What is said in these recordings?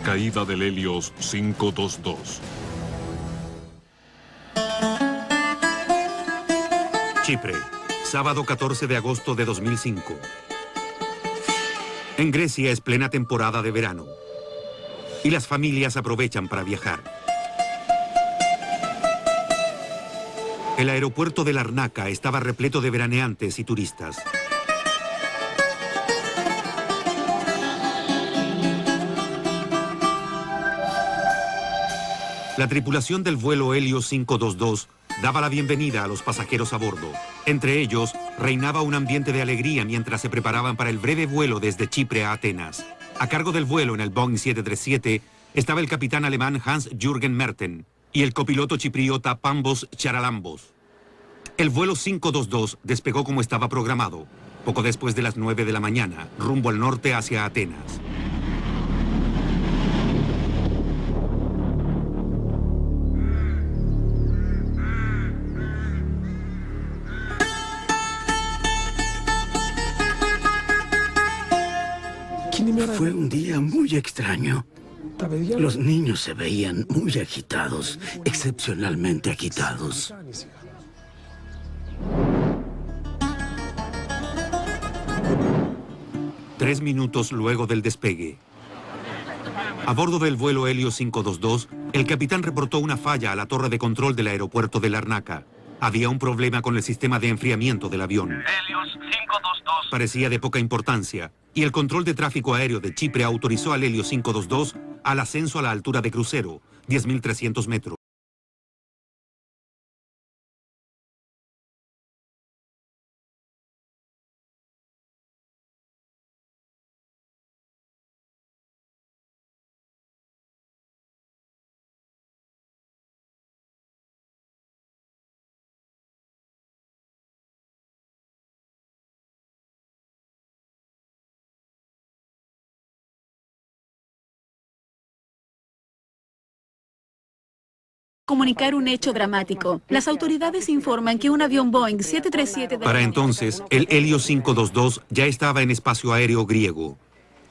caída del Helios 522. Chipre, sábado 14 de agosto de 2005. En Grecia es plena temporada de verano y las familias aprovechan para viajar. El aeropuerto de Larnaca estaba repleto de veraneantes y turistas. La tripulación del vuelo Helios 522 daba la bienvenida a los pasajeros a bordo. Entre ellos, reinaba un ambiente de alegría mientras se preparaban para el breve vuelo desde Chipre a Atenas. A cargo del vuelo en el Boeing 737 estaba el capitán alemán Hans-Jürgen Merten y el copiloto chipriota Pambos Charalambos. El vuelo 522 despegó como estaba programado, poco después de las 9 de la mañana, rumbo al norte hacia Atenas. Fue un día muy extraño. Los niños se veían muy agitados, excepcionalmente agitados. Tres minutos luego del despegue. A bordo del vuelo Helios 522, el capitán reportó una falla a la torre de control del aeropuerto de Larnaca. Había un problema con el sistema de enfriamiento del avión. Helios 522. Parecía de poca importancia, y el control de tráfico aéreo de Chipre autorizó al Helios 522 al ascenso a la altura de crucero, 10.300 metros. Comunicar un hecho dramático. Las autoridades informan que un avión Boeing 737... Para entonces, el Helios 522 ya estaba en espacio aéreo griego.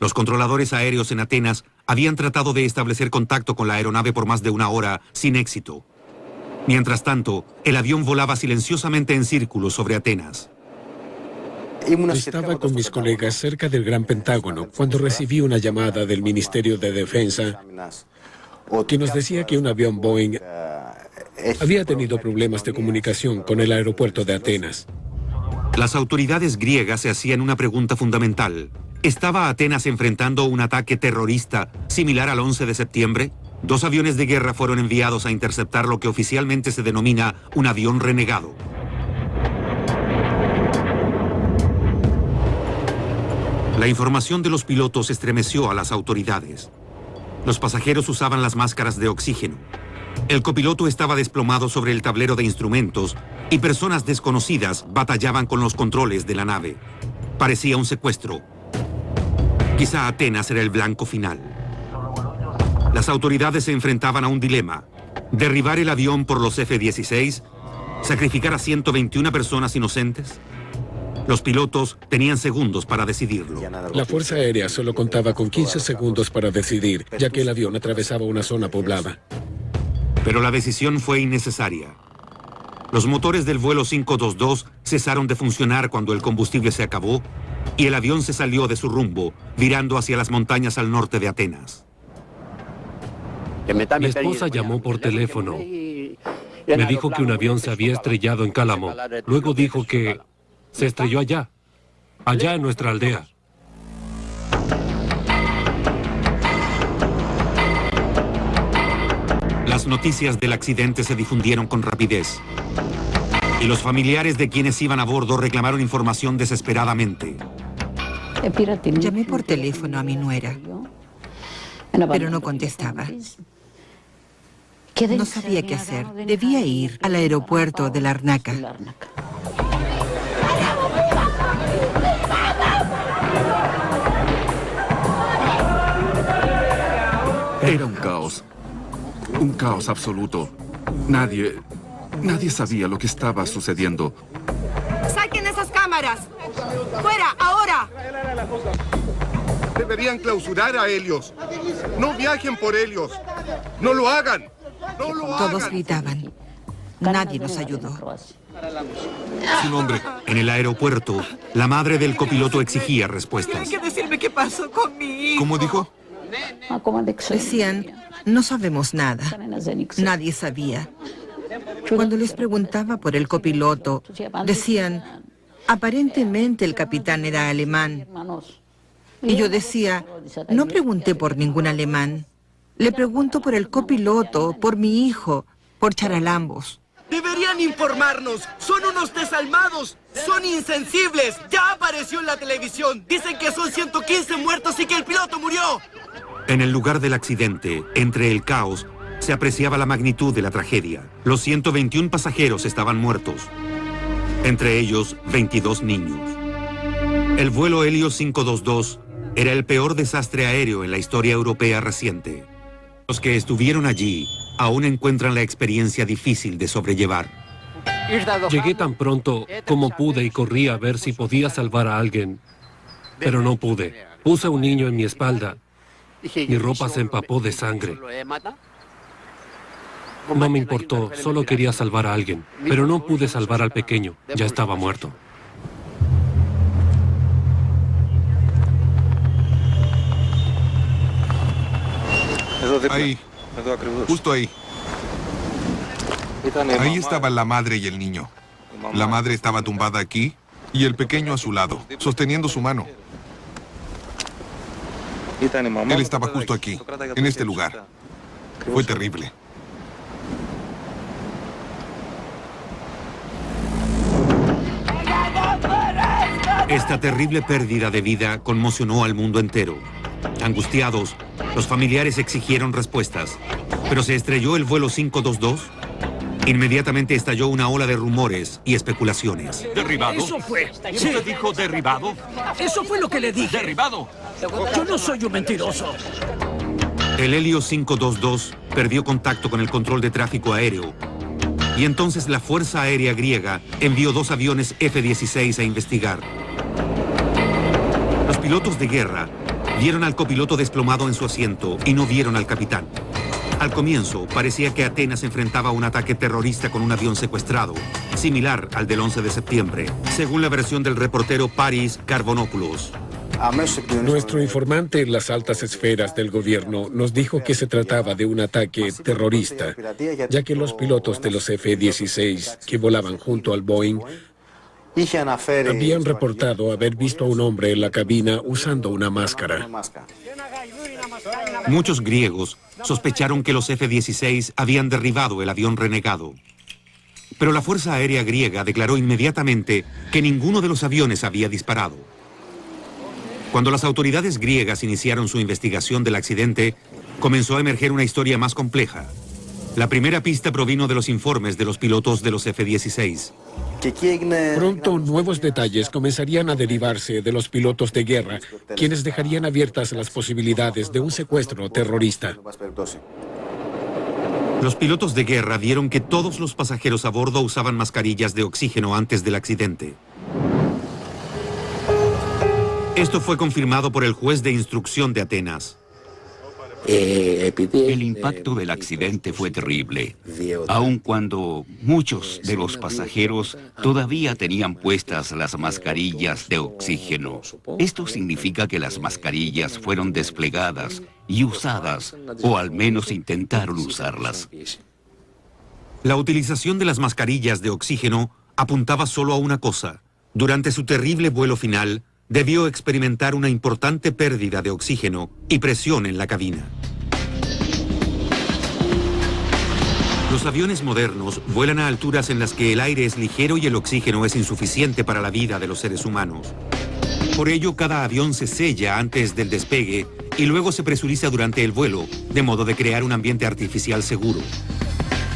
Los controladores aéreos en Atenas habían tratado de establecer contacto con la aeronave por más de una hora, sin éxito. Mientras tanto, el avión volaba silenciosamente en círculos sobre Atenas. Estaba con mis colegas cerca del Gran Pentágono cuando recibí una llamada del Ministerio de Defensa que nos decía que un avión Boeing había tenido problemas de comunicación con el aeropuerto de Atenas. Las autoridades griegas se hacían una pregunta fundamental. ¿Estaba Atenas enfrentando un ataque terrorista similar al 11 de septiembre? Dos aviones de guerra fueron enviados a interceptar lo que oficialmente se denomina un avión renegado. La información de los pilotos estremeció a las autoridades. Los pasajeros usaban las máscaras de oxígeno. El copiloto estaba desplomado sobre el tablero de instrumentos y personas desconocidas batallaban con los controles de la nave. Parecía un secuestro. Quizá Atenas era el blanco final. Las autoridades se enfrentaban a un dilema: derribar el avión por los F-16, sacrificar a 121 personas inocentes. Los pilotos tenían segundos para decidirlo. La Fuerza Aérea solo contaba con 15 segundos para decidir, ya que el avión atravesaba una zona poblada. Pero la decisión fue innecesaria. Los motores del vuelo 522 cesaron de funcionar cuando el combustible se acabó y el avión se salió de su rumbo, virando hacia las montañas al norte de Atenas. Mi esposa llamó por teléfono. Me dijo que un avión se había estrellado en Cálamo. Luego dijo que se estrelló allá en nuestra aldea. Las noticias del accidente se difundieron con rapidez. Y los familiares de quienes iban a bordo reclamaron información desesperadamente. Llamé por teléfono a mi nuera, pero no contestaba. No sabía qué hacer. Debía ir al aeropuerto de Larnaca. Era un caos absoluto. Nadie sabía lo que estaba sucediendo. ¡Saquen esas cámaras! ¡Fuera, ahora! Deberían clausurar a Helios. No viajen por Helios. No lo hagan. No lo hagan. Todos gritaban. Nadie nos ayudó. Su nombre. En el aeropuerto, la madre del copiloto exigía respuestas. Tienen que decirme qué pasó con mi hijo. ¿Cómo dijo? Decían, no sabemos nada. Nadie sabía. Cuando les preguntaba por el copiloto, decían, aparentemente el capitán era alemán. Y yo decía, no pregunté por ningún alemán. Le pregunto por el copiloto, por mi hijo, por Charalambos. Deberían informarnos. Son unos desalmados. Son insensibles. Ya apareció en la televisión. Dicen que son 115 muertos y que el piloto murió. En el lugar del accidente, entre el caos, se apreciaba la magnitud de la tragedia. Los 121 pasajeros estaban muertos. Entre ellos, 22 niños. El vuelo Helios 522 era el peor desastre aéreo en la historia europea reciente. Los que estuvieron allí aún encuentran la experiencia difícil de sobrellevar. Llegué tan pronto como pude y corrí a ver si podía salvar a alguien, pero no pude. Puse a un niño en mi espalda. Mi ropa se empapó de sangre. No me importó, solo quería salvar a alguien, pero no pude salvar al pequeño, ya estaba muerto. Ahí, justo ahí. Ahí estaban la madre y el niño. La madre estaba tumbada aquí y el pequeño a su lado, sosteniendo su mano. Él estaba justo aquí, en este lugar. Fue terrible. Esta terrible pérdida de vida conmocionó al mundo entero. Angustiados, los familiares exigieron respuestas. ¿Pero se estrelló el vuelo 522? Inmediatamente estalló una ola de rumores y especulaciones. ¿Derribado? Eso fue. ¿Usted dijo derribado? Eso fue lo que le dije. ¿Derribado? Yo no soy un mentiroso. El Helios 522 perdió contacto con el control de tráfico aéreo. Y entonces la Fuerza Aérea griega envió 2 aviones F-16 a investigar. Los pilotos de guerra vieron al copiloto desplomado en su asiento y no vieron al capitán. Al comienzo, parecía que Atenas enfrentaba un ataque terrorista con un avión secuestrado, similar al del 11 de septiembre, según la versión del reportero Paris Karbonopoulos. Nuestro informante en las altas esferas del gobierno nos dijo que se trataba de un ataque terrorista, ya que los pilotos de los F-16 que volaban junto al Boeing habían reportado haber visto a un hombre en la cabina usando una máscara. Muchos griegos sospecharon que los F-16 habían derribado el avión renegado. Pero la Fuerza Aérea griega declaró inmediatamente que ninguno de los aviones había disparado. Cuando las autoridades griegas iniciaron su investigación del accidente, comenzó a emerger una historia más compleja. La primera pista provino de los informes de los pilotos de los F-16. Pronto nuevos detalles comenzarían a derivarse de los pilotos de guerra, quienes dejarían abiertas las posibilidades de un secuestro terrorista. Los pilotos de guerra vieron que todos los pasajeros a bordo usaban mascarillas de oxígeno antes del accidente. Esto fue confirmado por el juez de instrucción de Atenas. El impacto del accidente fue terrible, aun cuando muchos de los pasajeros todavía tenían puestas las mascarillas de oxígeno. Esto significa que las mascarillas fueron desplegadas y usadas, o al menos intentaron usarlas. La utilización de las mascarillas de oxígeno apuntaba solo a una cosa. Durante su terrible vuelo final, debió experimentar una importante pérdida de oxígeno y presión en la cabina. Los aviones modernos vuelan a alturas en las que el aire es ligero y el oxígeno es insuficiente para la vida de los seres humanos. Por ello, cada avión se sella antes del despegue y luego se presuriza durante el vuelo, de modo de crear un ambiente artificial seguro.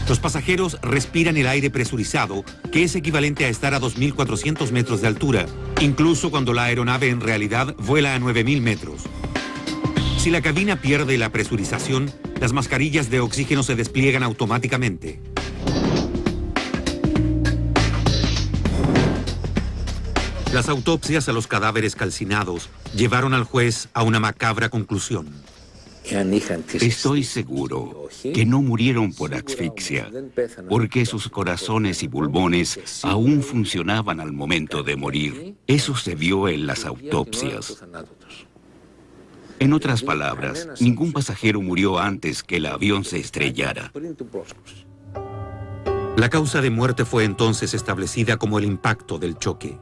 Los pasajeros respiran el aire presurizado, que es equivalente a estar a 2.400 metros de altura, incluso cuando la aeronave en realidad vuela a 9.000 metros. Si la cabina pierde la presurización, las mascarillas de oxígeno se despliegan automáticamente. Las autopsias a los cadáveres calcinados llevaron al juez a una macabra conclusión. Estoy seguro que no murieron por asfixia, porque sus corazones y pulmones aún funcionaban al momento de morir. Eso se vio en las autopsias. En otras palabras, ningún pasajero murió antes que el avión se estrellara. La causa de muerte fue entonces establecida como el impacto del choque.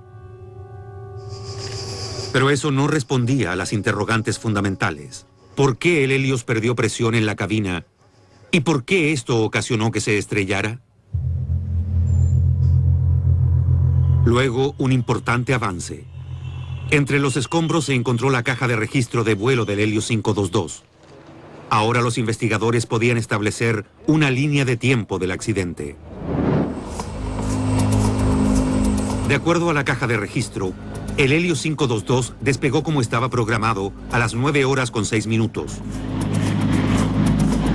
Pero eso no respondía a las interrogantes fundamentales. ¿Por qué el Helios perdió presión en la cabina? ¿Y por qué esto ocasionó que se estrellara? Luego, un importante avance. Entre los escombros se encontró la caja de registro de vuelo del Helios 522. Ahora los investigadores podían establecer una línea de tiempo del accidente. De acuerdo a la caja de registro, el Helios 522 despegó como estaba programado a las 9:06.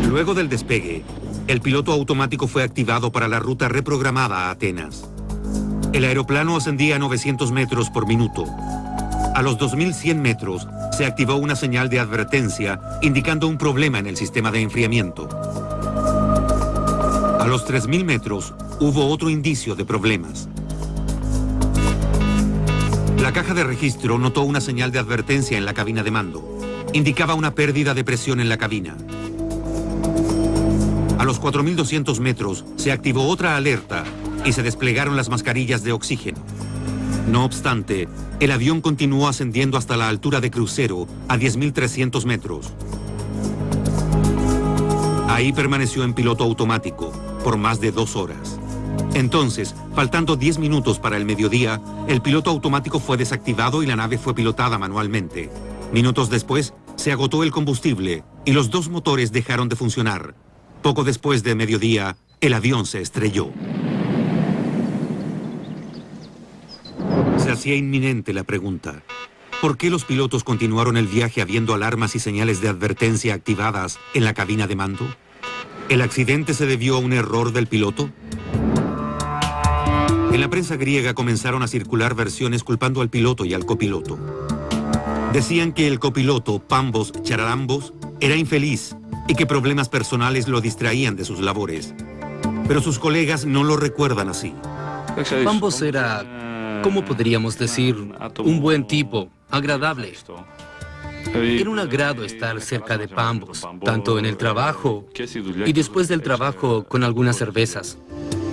Luego del despegue, el piloto automático fue activado para la ruta reprogramada a Atenas. El aeroplano ascendía a 900 metros por minuto. A los 2100 metros se activó una señal de advertencia indicando un problema en el sistema de enfriamiento. A los 3000 metros hubo otro indicio de problemas. La caja de registro notó una señal de advertencia en la cabina de mando. Indicaba una pérdida de presión en la cabina. A los 4200 metros se activó otra alerta y se desplegaron las mascarillas de oxígeno. No obstante, el avión continuó ascendiendo hasta la altura de crucero a 10.300 metros. Ahí permaneció en piloto automático por más de 2 horas. Entonces, faltando 10 minutos para el mediodía, el piloto automático fue desactivado y la nave fue pilotada manualmente. Minutos después, se agotó el combustible y los 2 motores dejaron de funcionar. Poco después de mediodía, el avión se estrelló. Se hacía inminente la pregunta: ¿por qué los pilotos continuaron el viaje habiendo alarmas y señales de advertencia activadas en la cabina de mando? ¿El accidente se debió a un error del piloto? En la prensa griega comenzaron a circular versiones culpando al piloto y al copiloto. Decían que el copiloto, Pambos Charalambos, era infeliz y que problemas personales lo distraían de sus labores. Pero sus colegas no lo recuerdan así. Pambos era, ¿cómo podríamos decir? Un buen tipo, agradable. Era un agrado estar cerca de Pambos, tanto en el trabajo y después del trabajo con algunas cervezas.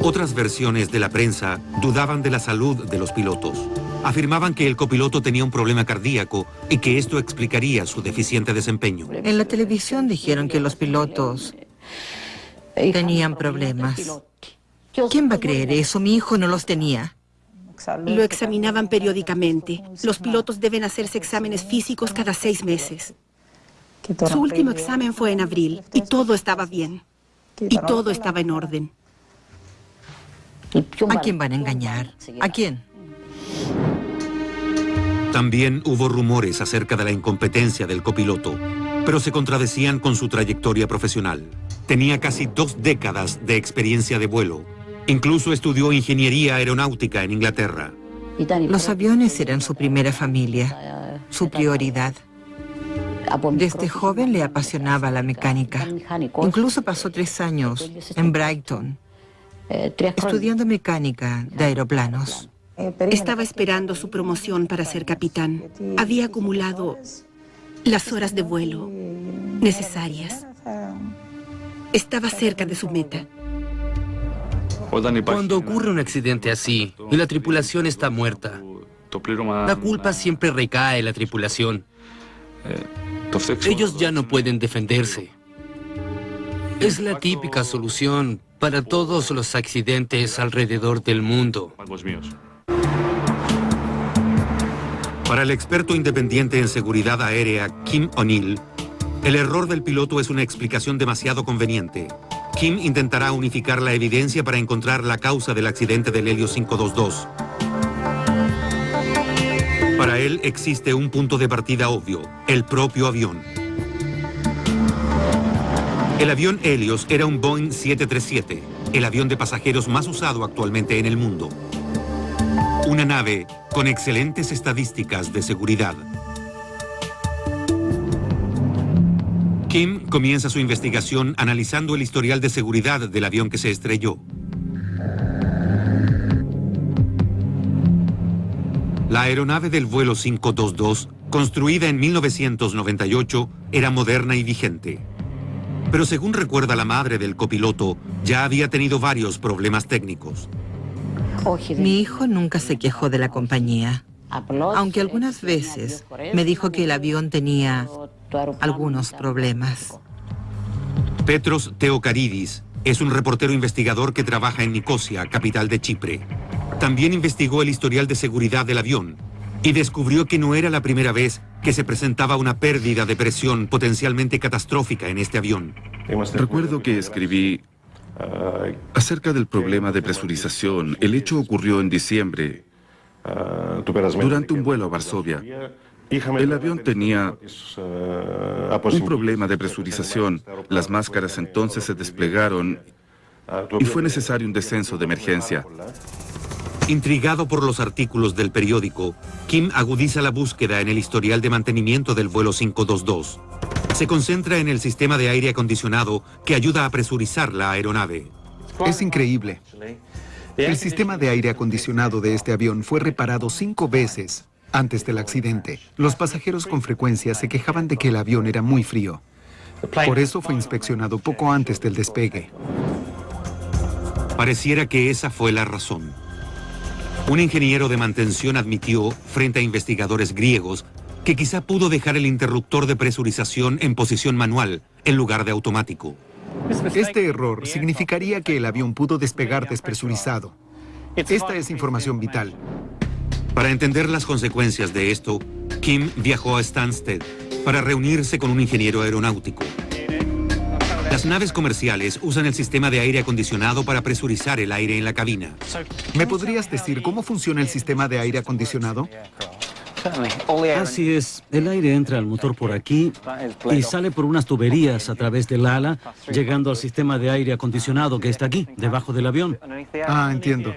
Otras versiones de la prensa dudaban de la salud de los pilotos. Afirmaban que el copiloto tenía un problema cardíaco y que esto explicaría su deficiente desempeño. En la televisión dijeron que los pilotos tenían problemas. ¿Quién va a creer eso? Mi hijo no los tenía. Lo examinaban periódicamente. Los pilotos deben hacerse exámenes físicos cada 6 meses. Su último examen fue en abril y todo estaba bien. Y todo estaba en orden. ¿A quién van a engañar? ¿A quién? También hubo rumores acerca de la incompetencia del copiloto, pero se contradecían con su trayectoria profesional. Tenía casi 2 décadas de experiencia de vuelo. Incluso estudió ingeniería aeronáutica en Inglaterra. Los aviones eran su primera familia, su prioridad. Desde joven le apasionaba la mecánica. Incluso pasó 3 años en Brighton, estudiando mecánica de aeroplanos. Estaba esperando su promoción para ser capitán. Había acumulado las horas de vuelo necesarias. Estaba cerca de su meta. Cuando ocurre un accidente así y la tripulación está muerta, la culpa siempre recae en la tripulación. Ellos ya no pueden defenderse. Es la típica solución para todos los accidentes alrededor del mundo. Para el experto independiente en seguridad aérea Kim O'Neill, el error del piloto es una explicación demasiado conveniente. Kim intentará unificar la evidencia para encontrar la causa del accidente del Helios 522. Para él existe un punto de partida obvio, el propio avión. El avión Helios era un Boeing 737, el avión de pasajeros más usado actualmente en el mundo. Una nave con excelentes estadísticas de seguridad. Kim comienza su investigación analizando el historial de seguridad del avión que se estrelló. La aeronave del vuelo 522, construida en 1998, era moderna y vigente. Pero según recuerda la madre del copiloto, ya había tenido varios problemas técnicos. Mi hijo nunca se quejó de la compañía, aunque algunas veces me dijo que el avión tenía algunos problemas. Petros Theocaridis es un reportero investigador que trabaja en Nicosia, capital de Chipre. También investigó el historial de seguridad del avión y descubrió que no era la primera vez que se presentaba una pérdida de presión potencialmente catastrófica en este avión. Recuerdo que escribí acerca del problema de presurización. El hecho ocurrió en diciembre, durante un vuelo a Varsovia. El avión tenía un problema de presurización. Las máscaras entonces se desplegaron y fue necesario un descenso de emergencia. Intrigado por los artículos del periódico, Kim agudiza la búsqueda en el historial de mantenimiento del vuelo 522. Se concentra en el sistema de aire acondicionado que ayuda a presurizar la aeronave. Es increíble. El sistema de aire acondicionado de este avión fue reparado 5 veces antes del accidente. Los pasajeros con frecuencia se quejaban de que el avión era muy frío. Por eso fue inspeccionado poco antes del despegue. Pareciera que esa fue la razón. Un ingeniero de mantención admitió, frente a investigadores griegos, que quizá pudo dejar el interruptor de presurización en posición manual, en lugar de automático. Este error significaría que el avión pudo despegar despresurizado. Esta es información vital. Para entender las consecuencias de esto, Kim viajó a Stansted para reunirse con un ingeniero aeronáutico. Las naves comerciales usan el sistema de aire acondicionado para presurizar el aire en la cabina. ¿Me podrías decir cómo funciona el sistema de aire acondicionado? Así es, el aire entra al motor por aquí y sale por unas tuberías a través del ala, llegando al sistema de aire acondicionado que está aquí, debajo del avión. Ah, entiendo.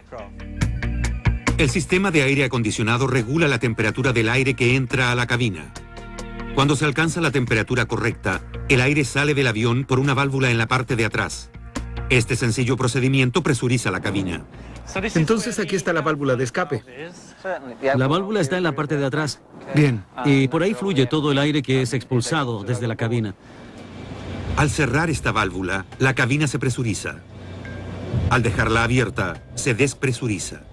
El sistema de aire acondicionado regula la temperatura del aire que entra a la cabina. Cuando se alcanza la temperatura correcta, el aire sale del avión por una válvula en la parte de atrás. Este sencillo procedimiento presuriza la cabina. Entonces aquí está la válvula de escape. La válvula está en la parte de atrás. Bien. Y por ahí fluye todo el aire que es expulsado desde la cabina. Al cerrar esta válvula, la cabina se presuriza. Al dejarla abierta, se despresuriza.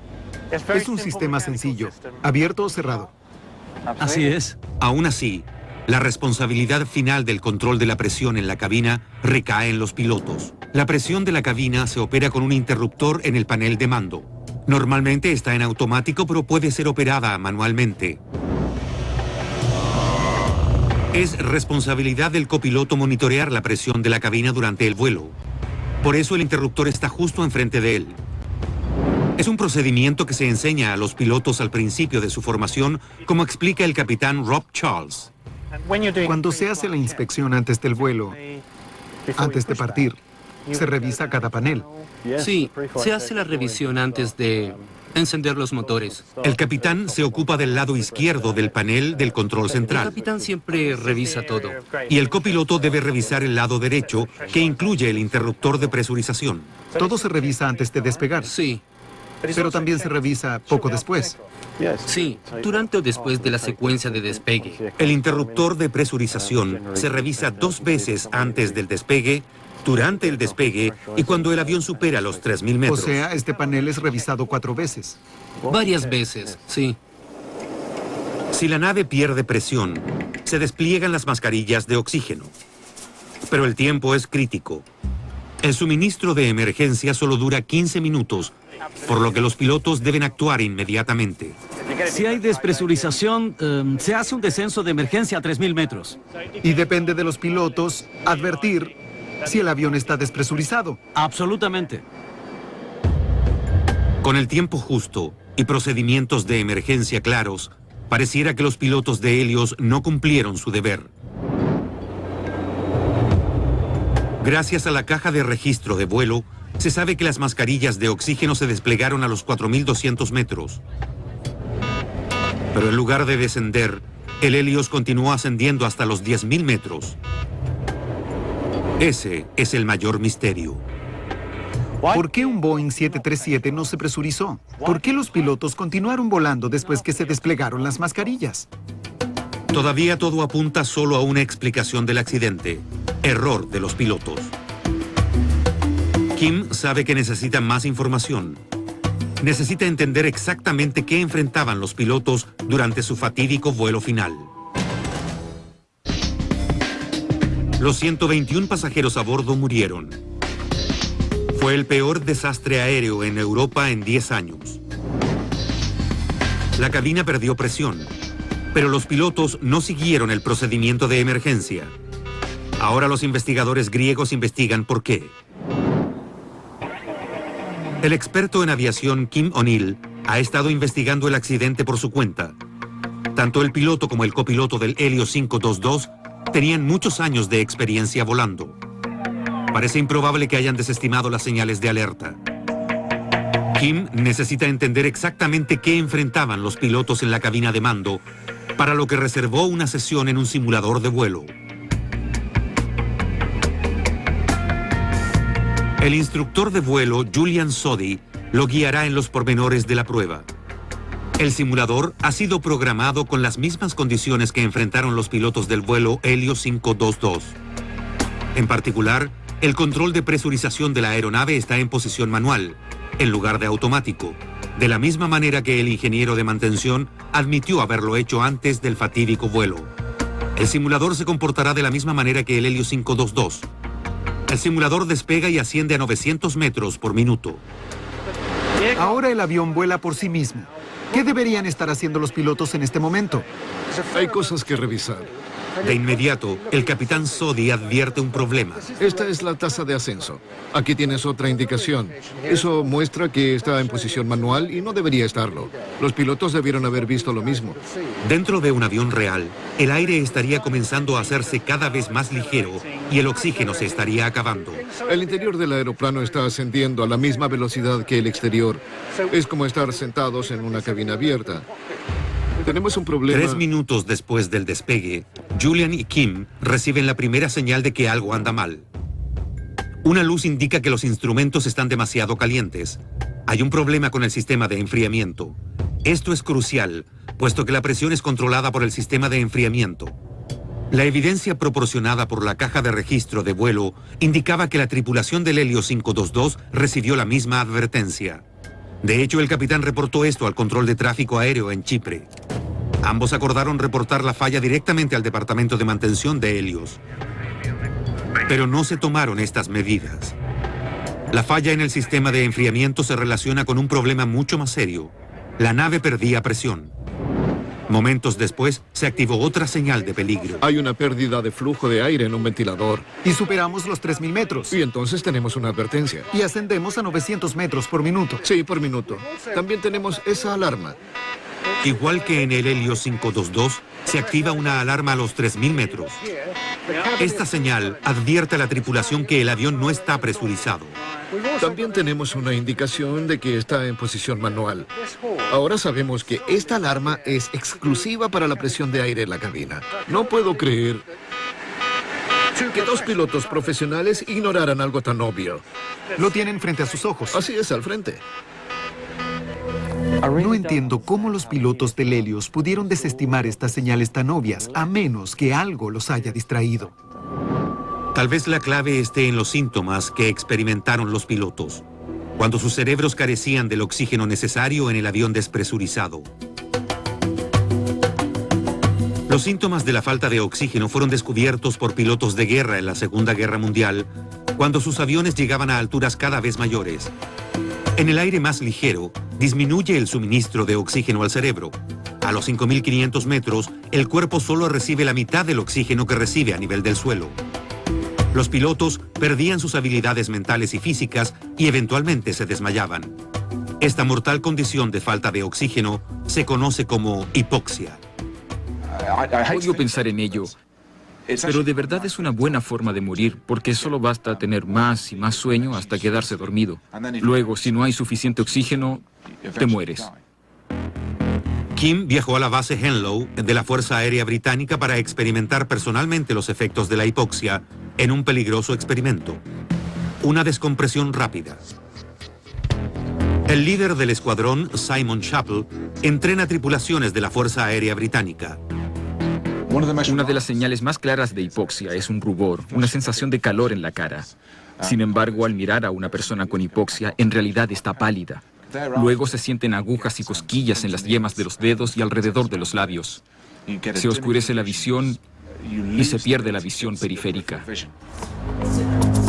Es un sistema sencillo, abierto o cerrado. Así es. Aún así, la responsabilidad final del control de la presión en la cabina recae en los pilotos. La presión de la cabina se opera con un interruptor en el panel de mando. Normalmente está en automático, pero puede ser operada manualmente. Es responsabilidad del copiloto monitorear la presión de la cabina durante el vuelo. Por eso el interruptor está justo enfrente de él. Es un procedimiento que se enseña a los pilotos al principio de su formación, como explica el capitán Rob Charles. Cuando se hace la inspección antes del vuelo, antes de partir, se revisa cada panel. Sí, se hace la revisión antes de encender los motores. El capitán se ocupa del lado izquierdo del panel del control central. El capitán siempre revisa todo. Y el copiloto debe revisar el lado derecho, que incluye el interruptor de presurización. Todo se revisa antes de despegar. Sí. Pero también se revisa poco después. Sí, durante o después de la secuencia de despegue. El interruptor de presurización se revisa 2 veces antes del despegue, durante el despegue y cuando el avión supera los 3.000 metros. O sea, este panel es revisado 4 veces. Varias veces, sí. Si la nave pierde presión, se despliegan las mascarillas de oxígeno. Pero el tiempo es crítico. El suministro de emergencia solo dura 15 minutos, por lo que los pilotos deben actuar inmediatamente. Si hay despresurización, se hace un descenso de emergencia a 3.000 metros. Y depende de los pilotos advertir si el avión está despresurizado. Absolutamente. Con el tiempo justo y procedimientos de emergencia claros, pareciera que los pilotos de Helios no cumplieron su deber. Gracias a la caja de registro de vuelo, se sabe que las mascarillas de oxígeno se desplegaron a los 4.200 metros. Pero en lugar de descender, el Helios continuó ascendiendo hasta los 10.000 metros. Ese es el mayor misterio. ¿Por qué un Boeing 737 no se presurizó? ¿Por qué los pilotos continuaron volando después que se desplegaron las mascarillas? Todavía todo apunta solo a una explicación del accidente: error de los pilotos. Kim sabe que necesita más información. Necesita entender exactamente qué enfrentaban los pilotos durante su fatídico vuelo final. Los 121 pasajeros a bordo murieron. Fue el peor desastre aéreo en Europa en 10 años. La cabina perdió presión, pero los pilotos no siguieron el procedimiento de emergencia. Ahora los investigadores griegos investigan por qué. El experto en aviación Kim O'Neill ha estado investigando el accidente por su cuenta. Tanto el piloto como el copiloto del Helios 522 tenían muchos años de experiencia volando. Parece improbable que hayan desestimado las señales de alerta. Kim necesita entender exactamente qué enfrentaban los pilotos en la cabina de mando, para lo que reservó una sesión en un simulador de vuelo. El instructor de vuelo, Julian Sodi, lo guiará en los pormenores de la prueba. El simulador ha sido programado con las mismas condiciones que enfrentaron los pilotos del vuelo Helios 522. En particular, el control de presurización de la aeronave está en posición manual, en lugar de automático, de la misma manera que el ingeniero de mantención admitió haberlo hecho antes del fatídico vuelo. El simulador se comportará de la misma manera que el Helios 522. El simulador despega y asciende a 900 metros por minuto. Ahora el avión vuela por sí mismo. ¿Qué deberían estar haciendo los pilotos en este momento? Hay cosas que revisar. De inmediato, el capitán Sodi advierte un problema. Esta es la tasa de ascenso. Aquí tienes otra indicación. Eso muestra que está en posición manual y no debería estarlo. Los pilotos debieron haber visto lo mismo. Dentro de un avión real, el aire estaría comenzando a hacerse cada vez más ligero y el oxígeno se estaría acabando. El interior del aeroplano está ascendiendo a la misma velocidad que el exterior. Es como estar sentados en una cabina abierta. Tenemos un problema. 3 minutos después del despegue, Julian y Kim reciben la primera señal de que algo anda mal. Una luz indica que los instrumentos están demasiado calientes. Hay un problema con el sistema de enfriamiento. Esto es crucial, puesto que la presión es controlada por el sistema de enfriamiento. La evidencia proporcionada por la caja de registro de vuelo indicaba que la tripulación del Helios 522 recibió la misma advertencia. De hecho, el capitán reportó esto al control de tráfico aéreo en Chipre. Ambos acordaron reportar la falla directamente al departamento de mantención de Helios. Pero no se tomaron estas medidas. La falla en el sistema de enfriamiento se relaciona con un problema mucho más serio. La nave perdía presión. Momentos después, se activó otra señal de peligro. Hay una pérdida de flujo de aire en un ventilador. Y superamos los 3.000 metros. Y entonces tenemos una advertencia. Y ascendemos a 900 metros por minuto. Sí, por minuto. También tenemos esa alarma. Igual que en el Helios 522, se activa una alarma a los 3.000 metros. Esta señal advierte a la tripulación que el avión no está presurizado. También tenemos una indicación de que está en posición manual. Ahora sabemos que esta alarma es exclusiva para la presión de aire en la cabina. No puedo creer que 2 pilotos profesionales ignoraran algo tan obvio. Lo tienen frente a sus ojos. Así es, al frente. No entiendo cómo los pilotos del Helios pudieron desestimar estas señales tan obvias, a menos que algo los haya distraído. Tal vez la clave esté en los síntomas que experimentaron los pilotos, cuando sus cerebros carecían del oxígeno necesario en el avión despresurizado. Los síntomas de la falta de oxígeno fueron descubiertos por pilotos de guerra en la Segunda Guerra Mundial, cuando sus aviones llegaban a alturas cada vez mayores. En el aire más ligero, disminuye el suministro de oxígeno al cerebro. A los 5.500 metros, el cuerpo solo recibe la mitad del oxígeno que recibe a nivel del suelo. Los pilotos perdían sus habilidades mentales y físicas y eventualmente se desmayaban. Esta mortal condición de falta de oxígeno se conoce como hipoxia. Odio pensar en ello, pero de verdad es una buena forma de morir, porque solo basta tener más y más sueño hasta quedarse dormido. Luego, si no hay suficiente oxígeno, te mueres. Kim viajó a la base Henlow de la Fuerza Aérea Británica para experimentar personalmente los efectos de la hipoxia, en un peligroso experimento, una descompresión rápida. El líder del escuadrón, Simon Chappell, entrena tripulaciones de la Fuerza Aérea Británica. Una de las señales más claras de hipoxia es un rubor, una sensación de calor en la cara. Sin embargo, al mirar a una persona con hipoxia, en realidad está pálida. Luego se sienten agujas y cosquillas en las yemas de los dedos y alrededor de los labios. Se oscurece la visión y se pierde la visión periférica.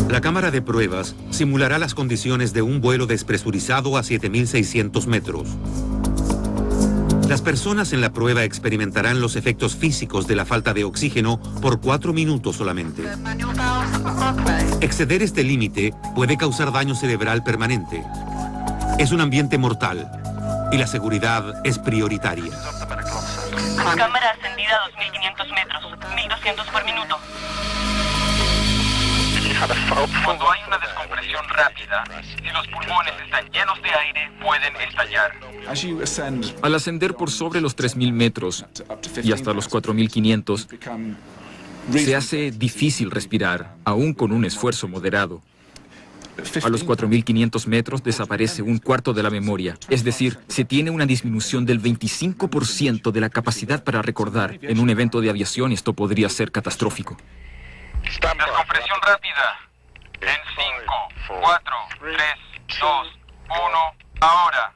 La cámara de pruebas simulará las condiciones de un vuelo despresurizado a 7.600 metros. Las personas en la prueba experimentarán los efectos físicos de la falta de oxígeno por 4 minutos solamente. Exceder este límite puede causar daño cerebral permanente. Es un ambiente mortal y la seguridad es prioritaria. Cámara ascendida a 2.500 metros, 1.200 por minuto. Cuando hay una descompresión rápida, si los pulmones están llenos de aire, pueden estallar. Al ascender por sobre los 3.000 metros y hasta los 4.500, se hace difícil respirar, aún con un esfuerzo moderado. A los 4.500 metros desaparece un cuarto de la memoria, es decir, se tiene una disminución del 25% de la capacidad para recordar. En un evento de aviación esto podría ser catastrófico. Descompresión rápida. En 5, 4, 3, 2, 1, ahora.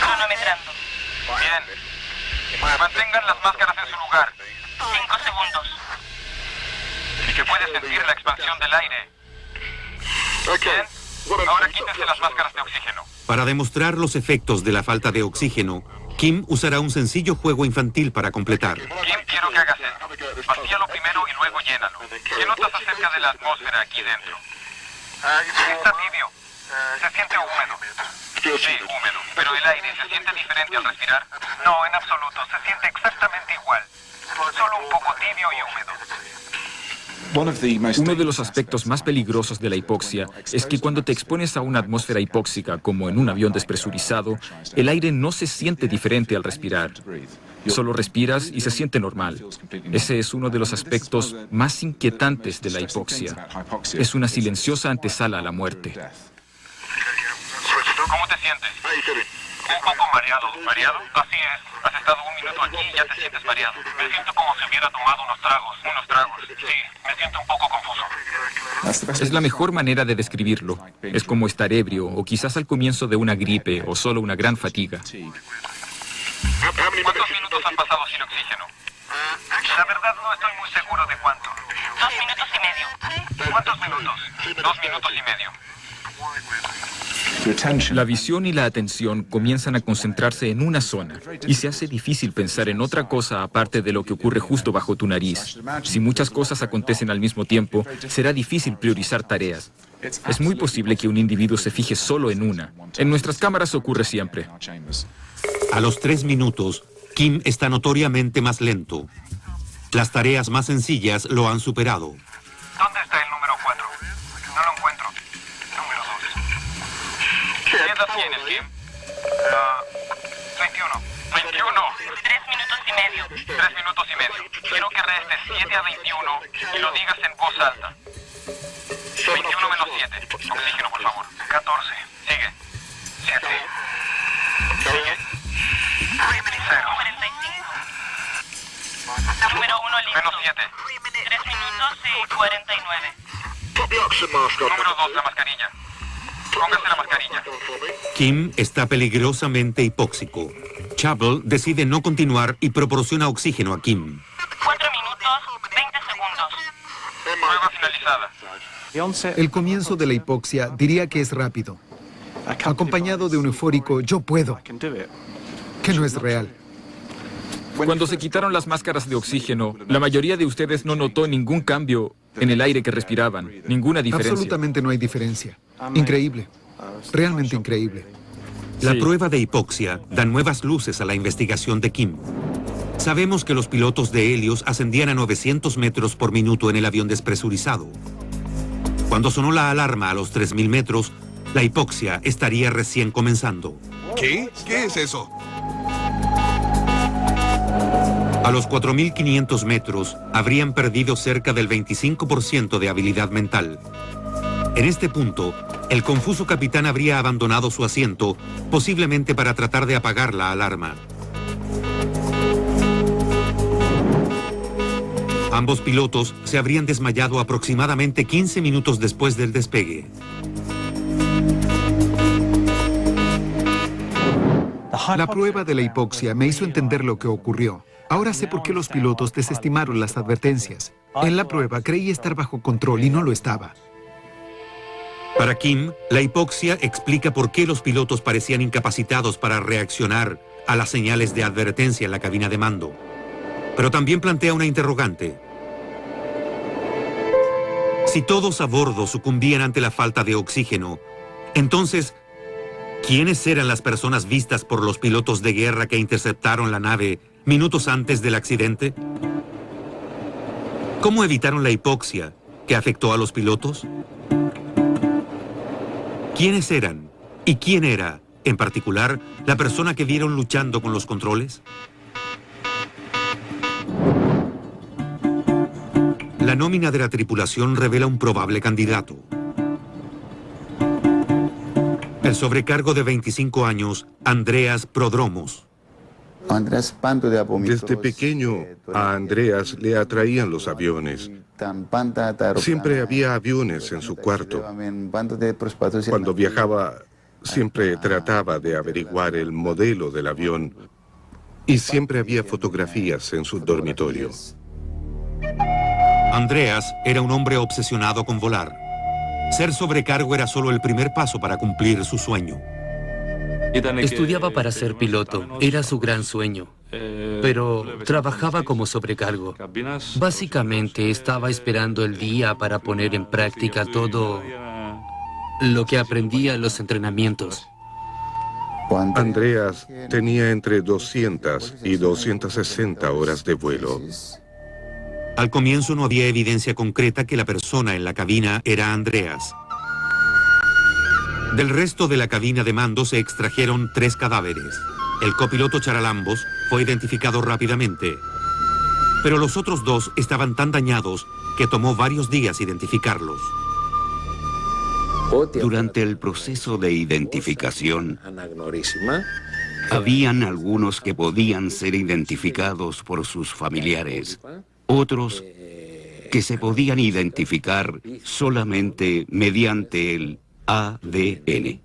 Cronometrando. Bien. Mantengan las máscaras en su lugar. 5 segundos. Y que puede sentir la expansión del aire. Bien. Ahora quítense las máscaras de oxígeno. Para demostrar los efectos de la falta de oxígeno, Kim usará un sencillo juego infantil para completar. Kim, quiero que hagas esto. Vacíalo primero y luego llénalo. ¿Qué notas acerca de la atmósfera aquí dentro? Está tibio. Se siente húmedo. Sí, húmedo. ¿Pero el aire se siente diferente al respirar? No, en absoluto. Se siente exactamente igual. Solo un poco tibio y húmedo. Uno de los aspectos más peligrosos de la hipoxia es que cuando te expones a una atmósfera hipóxica, como en un avión despresurizado, el aire no se siente diferente al respirar. Solo respiras y se siente normal. Ese es uno de los aspectos más inquietantes de la hipoxia. Es una silenciosa antesala a la muerte. ¿Cómo te sientes? Un poco mareado. ¿Mareado? Así es. Has estado un minuto aquí y ya te sientes mareado. Me siento como si hubiera tomado unos tragos. Sí, me siento un poco confuso. Es la mejor manera de describirlo. Es como estar ebrio o quizás al comienzo de una gripe o solo una gran fatiga. ¿Cuántos minutos han pasado sin oxígeno? La verdad no estoy muy seguro de cuánto. 2 minutos y medio. ¿Cuántos minutos? 2 minutos y medio. La visión y la atención comienzan a concentrarse en una zona y se hace difícil pensar en otra cosa aparte de lo que ocurre justo bajo tu nariz. Si muchas cosas acontecen al mismo tiempo, será difícil priorizar tareas. Es muy posible que un individuo se fije solo en una. En nuestras cámaras ocurre siempre. A los 3 minutos, Kim está notoriamente más lento. Las tareas más sencillas lo han superado. ¿Dónde está el número 4? No lo encuentro. Número 2. ¿Qué edad tienes, Kim? 21. 21. 3 minutos y medio. 3 minutos y medio. Quiero que restes 7 a 21 y lo digas en voz alta. 21 menos 7. Oxígeno, por favor. 14. Sigue. 7. Sigue. 0. 45. Número 1 listo. Menos 7. 3 minutos y 49. Número 2, la mascarilla. Póngase la mascarilla. Kim está peligrosamente hipóxico. Chappell decide no continuar y proporciona oxígeno a Kim. 4 minutos, 20 segundos. Prueba finalizada. El comienzo de la hipoxia diría que es rápido, acompañado de un eufórico "yo puedo", que no es real. Cuando se quitaron las máscaras de oxígeno, la mayoría de ustedes no notó ningún cambio en el aire que respiraban, ninguna diferencia. Absolutamente no hay diferencia. Increíble. Realmente increíble. La prueba de hipoxia da nuevas luces a la investigación de Kim. Sabemos que los pilotos de Helios ascendían a 900 metros por minuto en el avión despresurizado. Cuando sonó la alarma a los 3.000 metros, la hipoxia estaría recién comenzando. ¿Qué? ¿Qué es eso? A los 4.500 metros, habrían perdido cerca del 25% de habilidad mental. En este punto, el confuso capitán habría abandonado su asiento, posiblemente para tratar de apagar la alarma. Ambos pilotos se habrían desmayado aproximadamente 15 minutos después del despegue. La prueba de la hipoxia me hizo entender lo que ocurrió. Ahora sé por qué los pilotos desestimaron las advertencias. En la prueba creí estar bajo control y no lo estaba. Para Kim, la hipoxia explica por qué los pilotos parecían incapacitados para reaccionar a las señales de advertencia en la cabina de mando. Pero también plantea una interrogante. Si todos a bordo sucumbían ante la falta de oxígeno, entonces, ¿quiénes eran las personas vistas por los pilotos de guerra que interceptaron la nave minutos antes del accidente? ¿Cómo evitaron la hipoxia que afectó a los pilotos? ¿Quiénes eran? ¿Y quién era, en particular, la persona que vieron luchando con los controles? La nómina de la tripulación revela un probable candidato. El sobrecargo de 25 años, Andreas Prodromos. Desde pequeño, a Andreas le atraían los aviones. Siempre había aviones en su cuarto. Cuando viajaba, siempre trataba de averiguar el modelo del avión y siempre había fotografías en su dormitorio. Andreas era un hombre obsesionado con volar. Ser sobrecargo era solo el primer paso para cumplir su sueño. Estudiaba para ser piloto, era su gran sueño, pero trabajaba como sobrecargo. Básicamente estaba esperando el día para poner en práctica todo lo que aprendía en los entrenamientos. Andreas tenía entre 200 y 260 horas de vuelo. Al comienzo no había evidencia concreta que la persona en la cabina era Andreas. Del resto de la cabina de mando se extrajeron 3 cadáveres. El copiloto Charalambos fue identificado rápidamente, pero los otros 2 estaban tan dañados que tomó varios días identificarlos. Durante el proceso de identificación, habían algunos que podían ser identificados por sus familiares, otros que se podían identificar solamente mediante el ADN.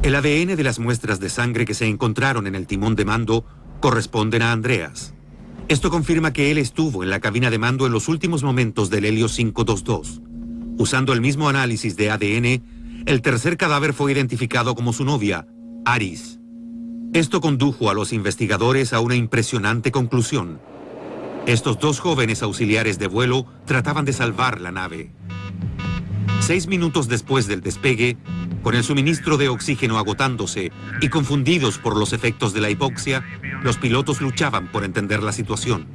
El ADN de las muestras de sangre que se encontraron en el timón de mando corresponden a Andreas. Esto confirma que él estuvo en la cabina de mando en los últimos momentos del Helios 522. Usando el mismo análisis de ADN, el tercer cadáver fue identificado como su novia, Aris. Esto condujo a los investigadores a una impresionante conclusión. Estos 2 jóvenes auxiliares de vuelo trataban de salvar la nave. 6 minutos después del despegue, con el suministro de oxígeno agotándose y confundidos por los efectos de la hipoxia, los pilotos luchaban por entender la situación.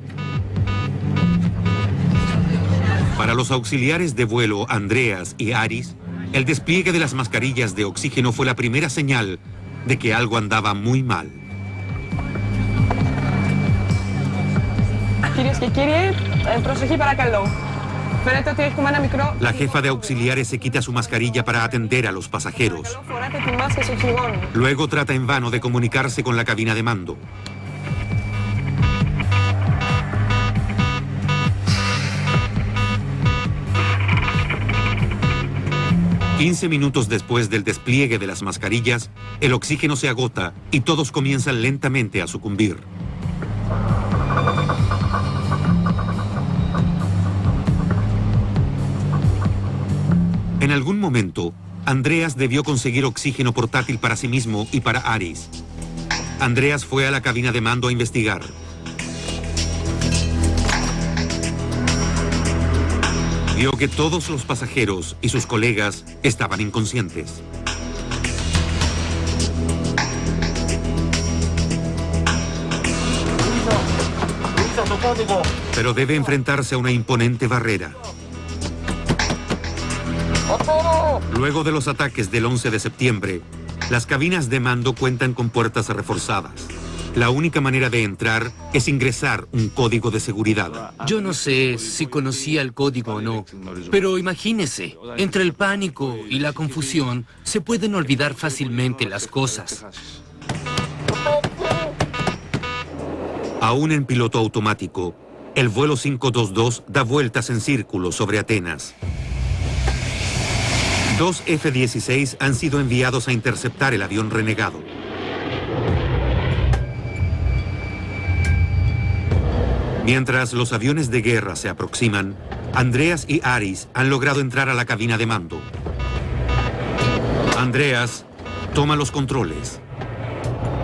Para los auxiliares de vuelo Andreas y Aris, el despliegue de las mascarillas de oxígeno fue la primera señal de que algo andaba muy mal. La jefa de auxiliares se quita su mascarilla para atender a los pasajeros. Luego trata en vano de comunicarse con la cabina de mando. «15 minutos después del despliegue de las mascarillas, el oxígeno se agota y todos comienzan lentamente a sucumbir. En algún momento, Andreas debió conseguir oxígeno portátil para sí mismo y para Aris. Andreas fue a la cabina de mando a investigar. Vio que todos los pasajeros y sus colegas estaban inconscientes. Pero debe enfrentarse a una imponente barrera. Luego de los ataques del 11 de septiembre, las cabinas de mando cuentan con puertas reforzadas. La única manera de entrar es ingresar un código de seguridad. Yo no sé si conocía el código o no, pero imagínese, entre el pánico y la confusión se pueden olvidar fácilmente las cosas. Aún en piloto automático, el vuelo 522 da vueltas en círculo sobre Atenas. 2 F-16 han sido enviados a interceptar el avión renegado. Mientras los aviones de guerra se aproximan, Andreas y Aris han logrado entrar a la cabina de mando. Andreas toma los controles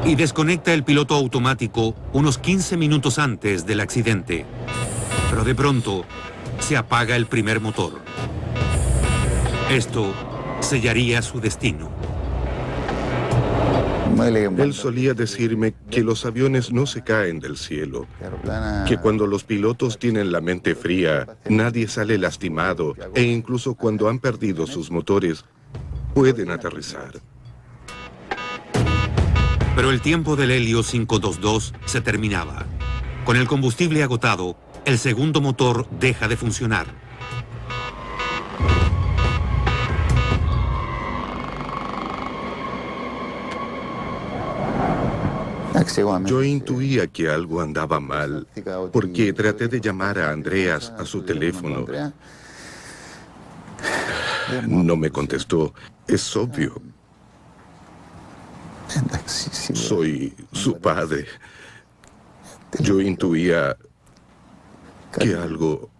y desconecta el piloto automático unos 15 minutos antes del accidente. Pero de pronto se apaga el primer motor. Esto sellaría su destino. Él solía decirme que los aviones no se caen del cielo, que cuando los pilotos tienen la mente fría, nadie sale lastimado e incluso cuando han perdido sus motores, pueden aterrizar. Pero el tiempo del Helios 522 se terminaba. Con el combustible agotado, el segundo motor deja de funcionar. Yo intuía que algo andaba mal, porque traté de llamar a Andreas a su teléfono. No me contestó. Es obvio. Soy su padre. Yo intuía que algo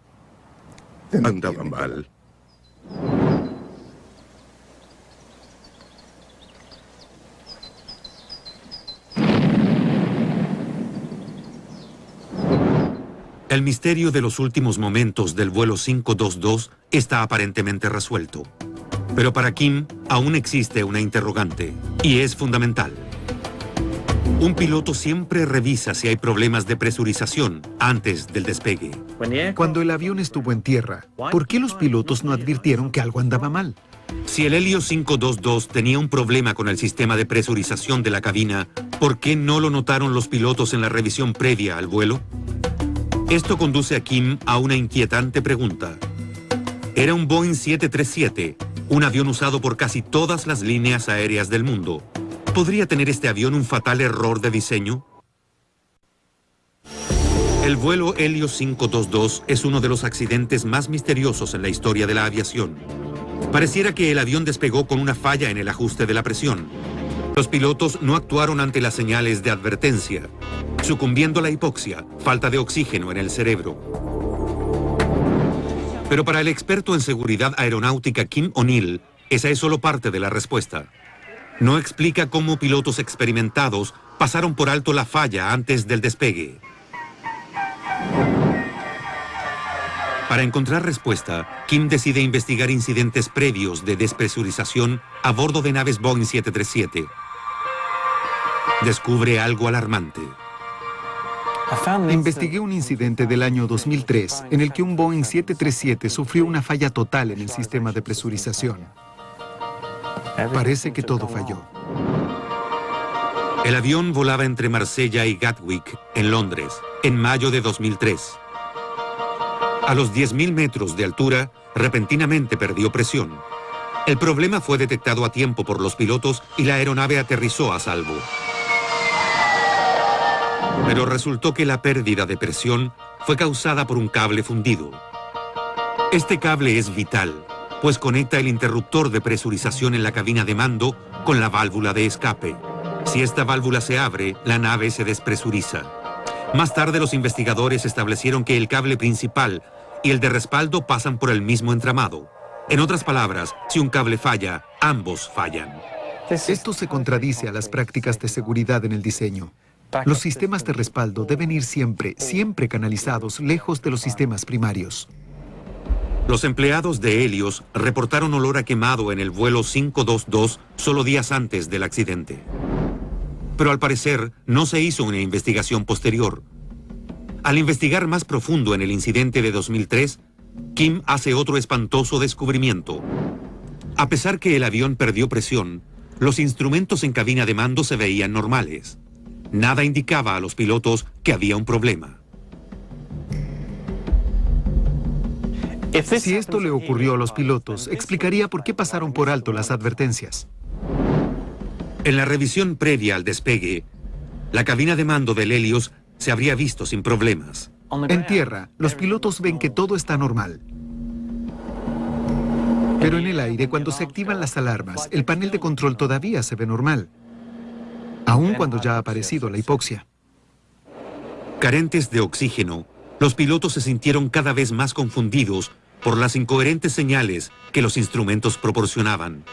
andaba mal. El misterio de los últimos momentos del vuelo 522 está aparentemente resuelto. Pero para Kim aún existe una interrogante, y es fundamental. Un piloto siempre revisa si hay problemas de presurización antes del despegue. Cuando el avión estuvo en tierra, ¿por qué los pilotos no advirtieron que algo andaba mal? Si el Helios 522 tenía un problema con el sistema de presurización de la cabina, ¿por qué no lo notaron los pilotos en la revisión previa al vuelo? Esto conduce a Kim a una inquietante pregunta. Era un Boeing 737, un avión usado por casi todas las líneas aéreas del mundo. ¿Podría tener este avión un fatal error de diseño? El vuelo Helios 522 es uno de los accidentes más misteriosos en la historia de la aviación. Pareciera que el avión despegó con una falla en el ajuste de la presión. Los pilotos no actuaron ante las señales de advertencia, sucumbiendo a la hipoxia, falta de oxígeno en el cerebro. Pero para el experto en seguridad aeronáutica Kim O'Neill, esa es solo parte de la respuesta. No explica cómo pilotos experimentados pasaron por alto la falla antes del despegue. Para encontrar respuesta, Kim decide investigar incidentes previos de despresurización a bordo de naves Boeing 737. Descubre algo alarmante. Investigué un incidente del año 2003 en el que un Boeing 737 sufrió una falla total en el sistema de presurización. Parece que todo falló. El avión volaba entre Marsella y Gatwick, en Londres, en mayo de 2003. A los 10.000 metros de altura, repentinamente perdió presión. El problema fue detectado a tiempo por los pilotos y la aeronave aterrizó a salvo. Pero resultó que la pérdida de presión fue causada por un cable fundido. Este cable es vital, pues conecta el interruptor de presurización en la cabina de mando con la válvula de escape. Si esta válvula se abre, la nave se despresuriza. Más tarde los investigadores establecieron que el cable principal y el de respaldo pasan por el mismo entramado. En otras palabras, si un cable falla, ambos fallan. Esto se contradice a las prácticas de seguridad en el diseño. Los sistemas de respaldo deben ir siempre canalizados lejos de los sistemas primarios. Los empleados de Helios reportaron olor a quemado en el vuelo 522 solo días antes del accidente. Pero al parecer no se hizo una investigación posterior. Al investigar más profundo en el incidente de 2003, Kim hace otro espantoso descubrimiento. A pesar que el avión perdió presión, los instrumentos en cabina de mando se veían normales. Nada indicaba a los pilotos que había un problema. Si esto le ocurrió a los pilotos, explicaría por qué pasaron por alto las advertencias. En la revisión previa al despegue, la cabina de mando del Helios se habría visto sin problemas. En tierra, los pilotos ven que todo está normal. Pero en el aire, cuando se activan las alarmas, el panel de control todavía se ve normal, aun cuando ya ha aparecido la hipoxia. Carentes de oxígeno, los pilotos se sintieron cada vez más confundidos por las incoherentes señales que los instrumentos proporcionaban.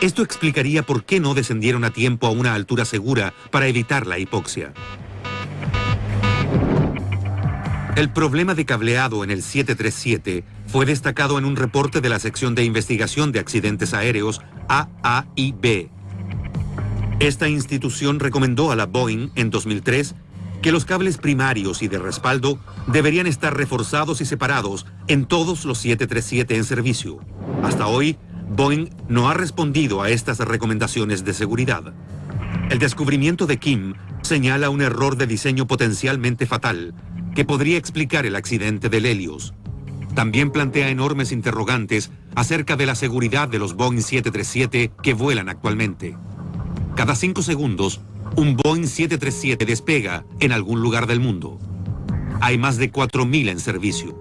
Esto explicaría por qué no descendieron a tiempo a una altura segura para evitar la hipoxia. El problema de cableado en el 737 fue destacado en un reporte de la sección de investigación de accidentes aéreos AAIB. Esta institución recomendó a la Boeing en 2003 que los cables primarios y de respaldo deberían estar reforzados y separados en todos los 737 en servicio. Hasta hoy, Boeing no ha respondido a estas recomendaciones de seguridad. El descubrimiento de Kim señala un error de diseño potencialmente fatal que podría explicar el accidente del Helios. También plantea enormes interrogantes acerca de la seguridad de los Boeing 737 que vuelan actualmente. Cada 5 segundos, un Boeing 737 despega en algún lugar del mundo. Hay más de 4.000 en servicio.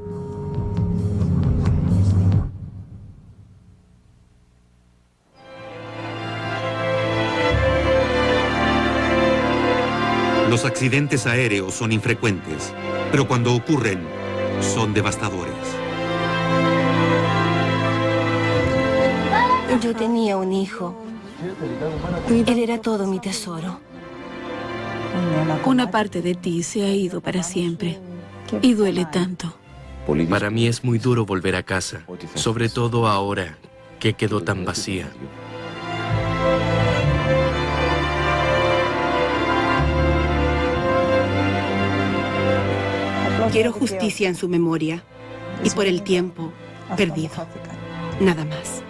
Los accidentes aéreos son infrecuentes, pero cuando ocurren, son devastadores. Yo tenía un hijo. Él era todo mi tesoro. Una parte de ti se ha ido para siempre y duele tanto. Para mí es muy duro volver a casa, sobre todo ahora que quedó tan vacía. Quiero justicia en su memoria y por el tiempo perdido. Nada más.